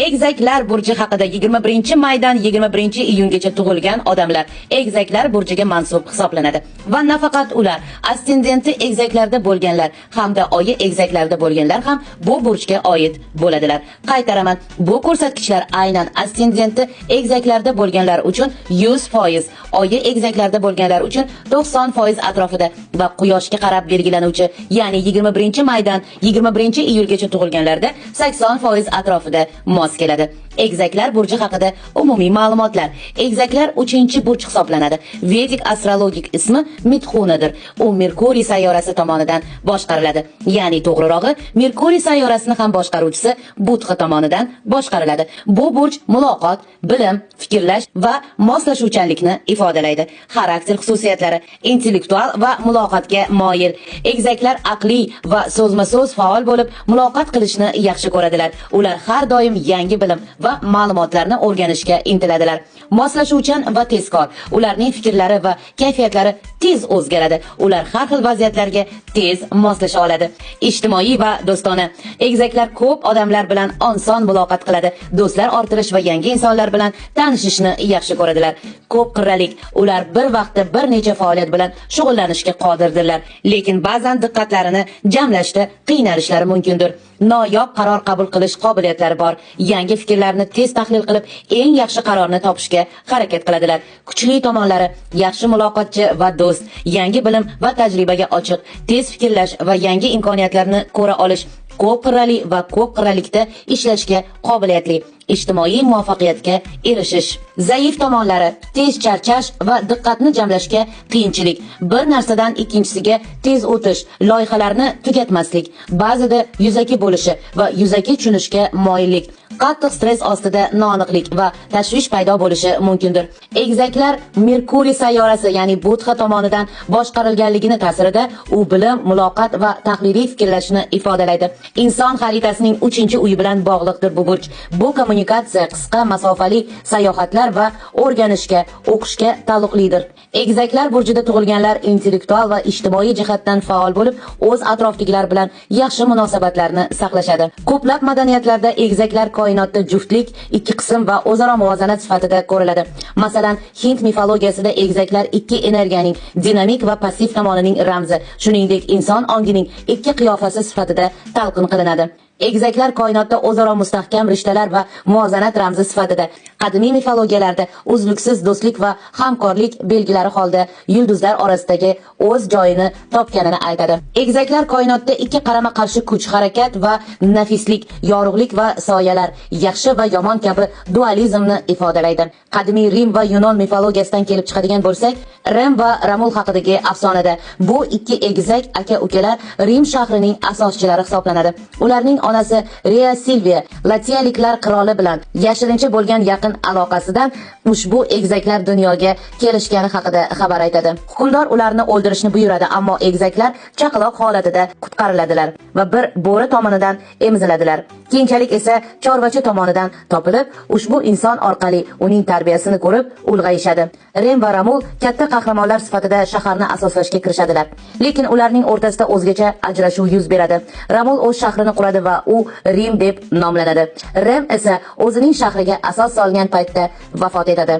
Egizaklar burji haqida 21-maydan 21-iyungacha tug'ilgan odamlar egizaklar burjiga mansub hisoblanadi va nafaqat ular, ascendenti egizaklarda bo'lganlar hamda oyi egizaklarda bo'lganlar ham bu burjga oid bo'ladilar. Qaytaraman, bu ko'rsatkichlar aynan ascendenti egizaklarda bo'lganlar uchun 100%, oyi egizaklarda bo'lganlar uchun 90% atrofida va quyoshga qarab belgilanuvchi, ya'ni 21-maydan 21-iyulgacha tug'ilganlarda 80% atrofida mos keladi. Egizaklar burji haqida umumiy ma'lumotlar. Egizaklar 3-burj hisoblanadi. Vedic astrologik ismi Midxunadir. U Merkuriy sayyorasi tomonidan boshqariladi. Ya'ni to'g'rirog'i, Merkuriy sayyorasini ham boshqaruvchisi Budha tomonidan boshqariladi. Bu burj muloqot, bilim, fikrlash va moslashuvchanlikni ifodalaydi. Xarakter xususiyatlari: intellektual va muloqotga moyil. Egizaklar aqliy va so'zma-so'z faol bo'lib, muloqot qilishni yaxshi ko'radilar. Ular har doim yangi bilim va ma'lumotlarni o'rganishga intiladilar. Moslashuvchan va tezkor. Ularning fikrlari va kayfiyatlari tez o'zgaradi. Ular har xil vaziyatlarga tez moslasha oladi. Ijtimoiy va do'stona. Egizaklar ko'p odamlar bilan oson muloqot qiladi. Do'stlar orttirish va yangi insonlar bilan tanishishni yaxshi ko'radilar. Ko'p qirralik. Ular bir vaqtda bir necha faoliyat bilan shug'ullanishga qodirdirlar, lekin ba'zan diqqatlarini jamlashda qiynalishlari mumkindir. Noyob qaror qabul qilish qobiliyatlari bor. Yangi fikrlarni tez tahlil qilib, eng yaxshi qarorni topishga harakat qiladilar. Kuchli tomonlari: yaxshi muloqotchi va do'st, yangi bilim va tajribaga ochiq, tez fikrlash va yangi imkoniyatlarni ko'ra olish, ko'p qirrali va ko'p qirralikda ishlashga qobiliyatli, ijtimoiy muvaffaqiyatga erishish. Zaif tomonlari: tez charchash va diqqatni jamlashga qiyinchilik, bir narsadan ikkinchisiga tez o'tish, loyihalarni tugatmaslik, ba'zida yuzaki bo'lishi va yuzaki tushunishga moyillik, qattiq stress ostida noaniqlik va tashvish paydo bo'lishi mumkindir. Egizaklar Merkuriy sayyorasi, ya'ni Budha tomonidan boshqarilganligini ta'sirida u bilim, muloqot va tahliliy fikrlashni ifodalaydi. Inson xaritasining 3-uyi bilan bog'liqdir bu burj. Bu kommunikatsiya, qisqa masofali sayohatlar va o'rganishga, o'qishga taalluqlidir. Egizaklar burjida tug'ilganlar intellektual va ijtimoiy jihatdan faol bo'lib, o'z atrofdagilar bilan yaxshi munosabatlarni saqlashadi. Ko'plab madaniyatlarda egizaklar koinotda juftlik, ikki qism va o'zaro muvozanat sifatida ko'riladi. Masalan, Hind mifologiyasida egizaklar ikki energiyaning dinamik va passiv tomonining ramzi, shuningdek inson ongining ikki qiyofasi sifatida talqin qilinadi. Egizaklar koinotda o'zaro mustahkam rishtalar va muvozanat ramzi sifatida qadimiy mifologiyalarda uzluksiz do'stlik va hamkorlik belgilari holda yulduzlar orasidagi o'z joyini topganini aytadi. Egizaklar koinotda ikki qarama-qarshi kuch, harakat va nafislik, yorug'lik va soyalar, yaxshi va yomon kabi dualizmni ifodalaydi. Qadimiy Rim va Yunon mifologiyasidan kelib chiqadigan bo'lsak, Rem va Ramul haqidagi afsonada bu ikki egizak aka-ukalar Rim shahrining asoschilari hisoblanadi. Ularning onasi Rea Silvia latiyaliklar qiroli bilan yashirincha bo'lgan yaqin aloqasidan ushbu egizaklar dunyoga kelishgani haqida xabar aytadi. Hukmdor ularni o'ldirishni buyuradi, ammo egizaklar chaqaloq holatida qutqariladilar va bir bo'ri tomonidan emiziladilar. Keyinchalik esa chorvachi tomonidan topilib, ushbu inson orqali uning tarbiyasini ko'rib ulg'ayishadi. Rem va Ramul katta qahramonlar sifatida shaharni asoslashga kirishadilar, lekin ularning o'rtasida o'zgacha ajrashuv yuz beradi. Ramul o'z shahrini quradi va u Rim deb nomlanadi. Rem esa o'zining shahriga asos solgan paytda vafot etadi.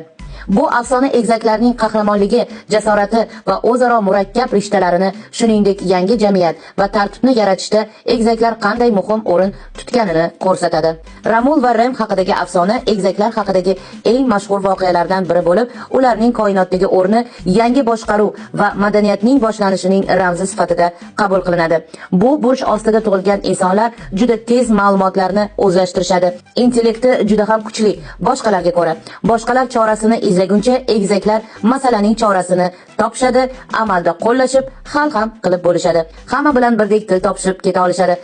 Bu afsona egizaklarning qahramonligi, jasorati va o'zaro murakkab rishtalarini, shuningdek yangi jamiyat va tartibni yaratishda egizaklar qanday muhim o'rin tutganini ko'rsatadi. Ramul va Rem haqidagi afsona egizaklar haqidagi eng mashhur voqealardan biri bo'lib, ularning koinotdagi o'rni yangi boshqaruv va madaniyatning boshlanishining ramzi sifatida qabul qilinadi. Bu burj ostida tug'ilgan insonlar juda tez ma'lumotlarni o'zlashtirishadi. Intellekti juda ham kuchli boshqalarga ko'ra. Boshqalar chorasini izlaguncha egizaklar masalaning chorasini topishadi, amalda qo'llashib, hal ham qilib bo'lishadi. Hamma bilan birdek til topishib keta olishadi.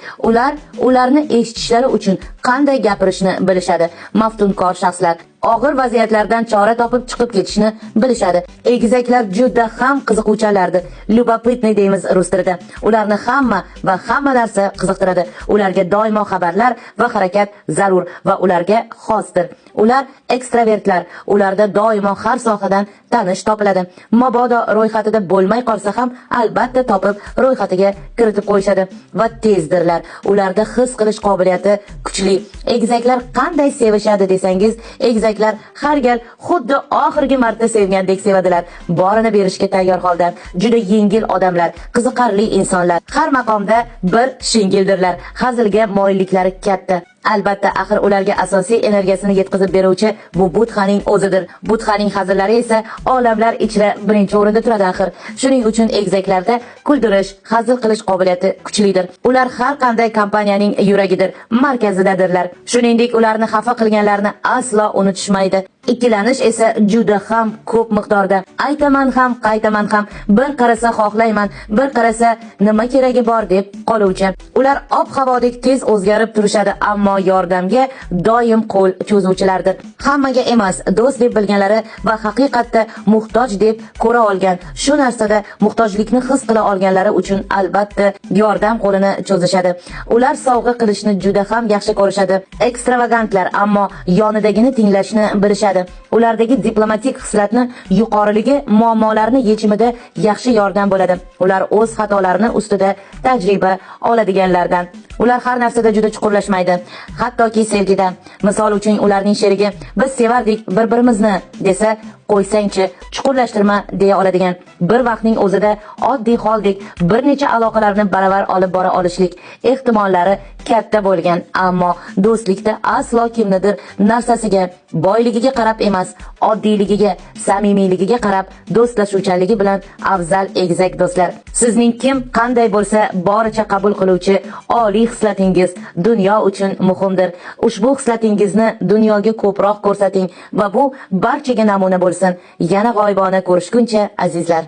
Ularni eshitishlari uchun qanday gapirishni bilishadi. Maftunkor shaxslar og'ir vaziyatlardan chora topib chiqib ketishni bilishadi. Egizaklar juda ham qiziquvchanlardir. Любопытный deymiz rus tilida. Ularni hamma va hamma narsa qiziqtiradi. Ularga doimo xabarlar va harakat zarur va ularga xosdir. Ular ekstravertlar. Ularda doimo har sohadan tanish topiladi. Mabodo ro'yxatida bo'lmay qolsa ham albatta topib ro'yxatiga kiritib qo'yishadi va tezdirlar. Ularda his qilish qobiliyati kuchli. Egizaklar qanday sevishadi desangiz, egizaklar har gal xuddi oxirgi marta sevgandek sevadilar. Borini berishga tayyor holda. Juda yengil odamlar, qiziqarli insonlar. Har maqomda bir shingildirlar. Hazilga moyilliklari katta. Albatta, axir ularga asosiy energiyasini yetkazib beruvchi bu Budhaning o'zidir. Budhaning hazillari esa olamlar ichra birinchi o'rinda turadi axir. Shuning uchun egizaklarda kuldirish, hazil qilish qobiliyati kuchlidir. Ular har qanday kompaniyaning yuragidir, markazidadirlar. Shuningdek, ularni xafa qilganlarni aslo unutishmaydi. Ikkilanish esa juda ham ko'p miqdorda. Aytaman ham, qaytaman ham, bir qarasa xohlayman, bir qarasa nima keragi bor deb qoluvchi. Ular ob-havodek tez o'zgarib turishadi, ammo yordamga doim qo'l cho'zuvchilardir. Hammaga emas, do'st deb bilganlari va haqiqatda muhtoj deb ko'ra olgan, shu narsada muhtojlikni his qila olganlari uchun albatta yordam qo'lini cho'zishadi. Ular sovg'a qilishni juda ham yaxshi ko'rishadi. Ekstravagantlar, ammo yonidagini tinglashni bilishadi. Ulardagi diplomatik xislatni yuqoriligi muammolarni yechimida yaxshi yordam bo'ladi. Ular o'z xatolarini ustida tajriba oladiganlardan. Ular har narsada juda chuqurlashmaydi, hattoki sevgida. Misol uchun ularning sherigi biz sevardik bir-birimizni desa, qo'ysangchi, chuqurlashtirma deya oladigan. Bir vaqtning o'zida oddiy holdek bir necha aloqalarni baravar olib bora olishlik ehtimollari katta bo'lgan, ammo do'stlikda aslo kimnidir narsasiga, boyligiga qarab emas, oddiyligiga, samimiyligiga qarab do'stlashuvchanligi bilan afzal egizak do'stlar. Sizning kim qanday bo'lsa boricha qabul qiluvchi oliy hislatingiz dunyo uchun muhimdir. Ushbu hislatingizni dunyoga ko'proq ko'rsating va bu barchaga namuna bo'lsin. Yana g'oyibona ko'rishguncha azizlar.